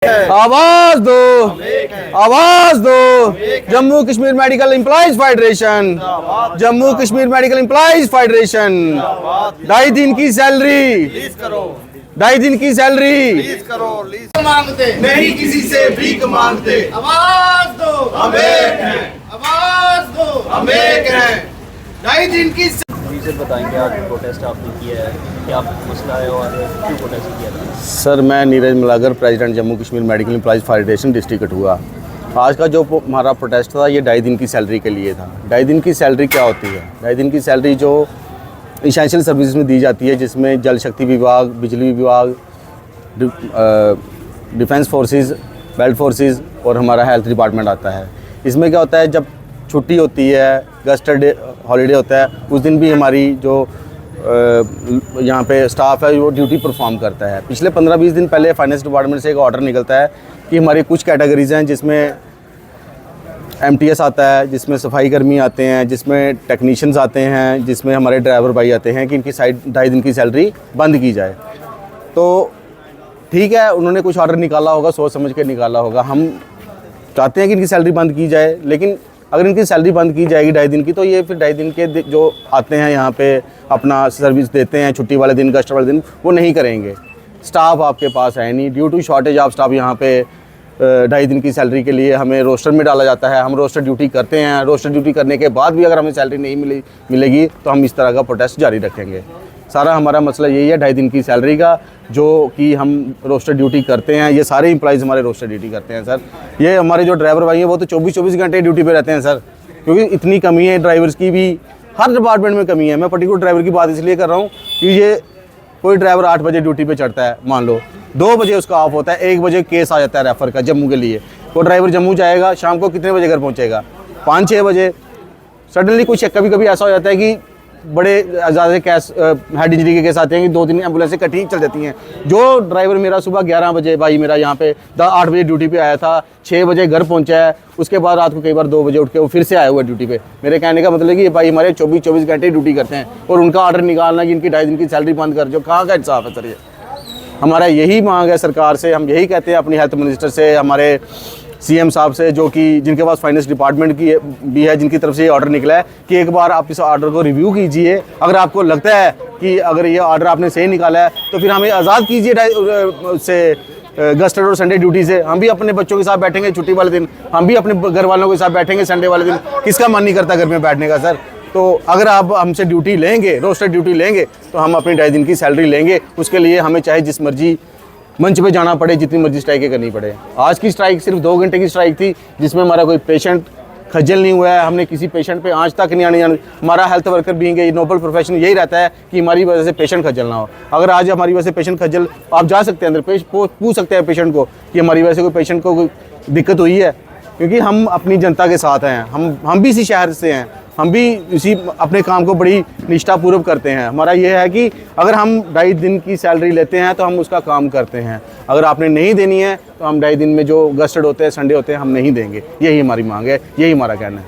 आवाज दो, आवाज दो। Jammu Kashmir medical employees federation, Jammu Kashmir medical employees federation. 2.5 दिन की सैलरी, 2.5 दिन की सैलरी मांगते नहीं किसी से भीख मांगते। आवाज दो, हम एक हैं, आवाज दो, हम एक हैं। 2.5 दिन की रीज़न बताएंगे आज प्रोटेस्ट आपने किया है, क्या मसला है और क्यों प्रोटेस्ट किया था? सर, मैं Neeraj Malagar, president Jammu Kashmir medical employees federation district Kathua. आज का जो हमारा प्रोटेस्ट था ये 2.5 दिन की सैलरी के लिए था। 2.5 दिन की सैलरी क्या होती है? 2.5 दिन की सैलरी जो इसेंशियल सर्विस में दी जाती है, जिसमें जल शक्ति विभाग, बिजली विभाग, डिफेंस फोर्सेस, बेल्ट फोर्सेस और हमारा हेल्थ डिपार्टमेंट आता है। इसमें क्या होता है, जब छुट्टी होती है, गस्टर डे हॉलीडे होता है, उस दिन भी हमारी जो यहाँ पे स्टाफ है वो ड्यूटी परफॉर्म करता है। पिछले 15-20 दिन पहले फाइनेंस डिपार्टमेंट से एक ऑर्डर निकलता है कि हमारी कुछ कैटेगरीज हैं जिसमें MTS आता है, जिसमें सफाई कर्मी आते हैं, जिसमें टेक्नीशियंस आते हैं, जिसमें हमारे ड्राइवर भाई आते हैं, कि इनकी 2.5 दिन की सैलरी बंद की जाए। तो ठीक है, उन्होंने कुछ ऑर्डर निकाला होगा, सोच समझ के निकाला होगा। हम चाहते हैं कि इनकी सैलरी बंद की जाए, लेकिन अगर इनकी सैलरी बंद की जाएगी 2.5 दिन की, तो ये फिर 2.5 दिन के जो आते हैं यहाँ पे अपना सर्विस देते हैं, छुट्टी वाले दिन, गस्ट वाले दिन, वो नहीं करेंगे। स्टाफ आपके पास है नहीं, due to shortage of staff यहाँ पे 2.5 दिन की सैलरी के लिए हमें रोस्टर में डाला जाता है। हम रोस्टर ड्यूटी करते हैं, रोस्टर ड्यूटी करने के बाद भी अगर हमें सैलरी नहीं मिलेगी तो हम इस तरह का प्रोटेस्ट जारी रखेंगे। सारा हमारा मसला यही है 2.5 दिन की सैलरी का, जो कि हम रोस्टर ड्यूटी करते हैं। ये सारे एम्प्लॉइज़ हमारे रोस्टर ड्यूटी करते हैं सर। ये हमारे जो ड्राइवर भाई हैं वो तो 24-24 घंटे ड्यूटी पे रहते हैं सर, क्योंकि इतनी कमी है ड्राइवर्स की भी, हर डिपार्टमेंट में कमी है। मैं पर्टिकुलर ड्राइवर की बात इसलिए कर रहा हूँ कि ये कोई ड्राइवर 8 बजे ड्यूटी पे चढ़ता है, मान लो 2 बजे उसका ऑफ होता है, 1 बजे केस आ जाता है रेफर का जम्मू के लिए। वो ड्राइवर जम्मू जाएगा, शाम को कितने बजे घर पहुँचेगा? 5-6 बजे। सडनली कुछ कभी कभी ऐसा हो जाता है कि बड़े ज़्यादा केस, हेड इंजरी के केस आते हैं कि 2-3 एम्बुलेंसें इकट्ठी चल जाती हैं। जो ड्राइवर मेरा सुबह 11 बजे भाई मेरा यहाँ पे 8 बजे ड्यूटी पे आया था, 6 बजे घर पहुँचा है, उसके बाद रात को कई बार 2 बजे उठ के वो फिर से आया हुआ ड्यूटी पे। मेरे कहने का मतलब है कि भाई हमारे 24-24 घंटे ड्यूटी करते हैं और उनका ऑर्डर निकालना कि इनकी 2.5 दिन की सैलरी बंद कर, जो कहाँ का इंसाफ है सर? ये हमारा यही मांग है सरकार से। हम यही कहते हैं अपनी हेल्थ मिनिस्टर से, हमारे CM साहब से, जो कि जिनके पास फाइनेंस डिपार्टमेंट की भी है, जिनकी तरफ से ये ऑर्डर निकला है, कि एक बार आप इस ऑर्डर को रिव्यू कीजिए। अगर आपको लगता है कि अगर ये ऑर्डर आपने सही निकाला है तो फिर हमें आज़ाद कीजिए से गस्टर और संडे ड्यूटी से। हम भी अपने बच्चों के साथ बैठेंगे छुट्टी वाले दिन, हम भी अपने घर वालों के साथ बैठेंगे संडे वाले दिन। किसका मन नहीं करता घर में बैठने का सर? तो अगर आप हमसे ड्यूटी लेंगे, रोस्टर ड्यूटी लेंगे, तो हम अपनी 2.5 दिन की सैलरी लेंगे। उसके लिए हमें चाहे जिस मर्जी मंच पे जाना पड़े, जितनी मर्जी स्ट्राइकें करनी पड़े। आज की स्ट्राइक सिर्फ 2 घंटे की स्ट्राइक थी, जिसमें हमारा कोई पेशेंट खज्जल नहीं हुआ है। हमने किसी पेशेंट पे आँच तक नहीं आने जाना। हमारा हेल्थ वर्कर बीइंग ये नोबल प्रोफेशन यही रहता है कि हमारी वजह से पेशेंट खज्जल ना हो। अगर आज हमारी वजह से पेशेंट खज्जल, आप जा सकते हैं अंदर, पूछ सकते हैं पेशेंट को कि हमारी वजह से कोई पेशेंट को कोई दिक्कत हुई है, क्योंकि हम अपनी जनता के साथ हैं। हम भी इसी शहर से हैं, हम भी इसी अपने काम को बड़ी निष्ठापूर्वक करते हैं। हमारा ये है कि अगर हम 2.5 दिन की सैलरी लेते हैं तो हम उसका काम करते हैं। अगर आपने नहीं देनी है तो हम 2.5 दिन में जो गस्टेड होते हैं, संडे होते हैं, हम नहीं देंगे। यही हमारी मांग है, यही हमारा कहना है।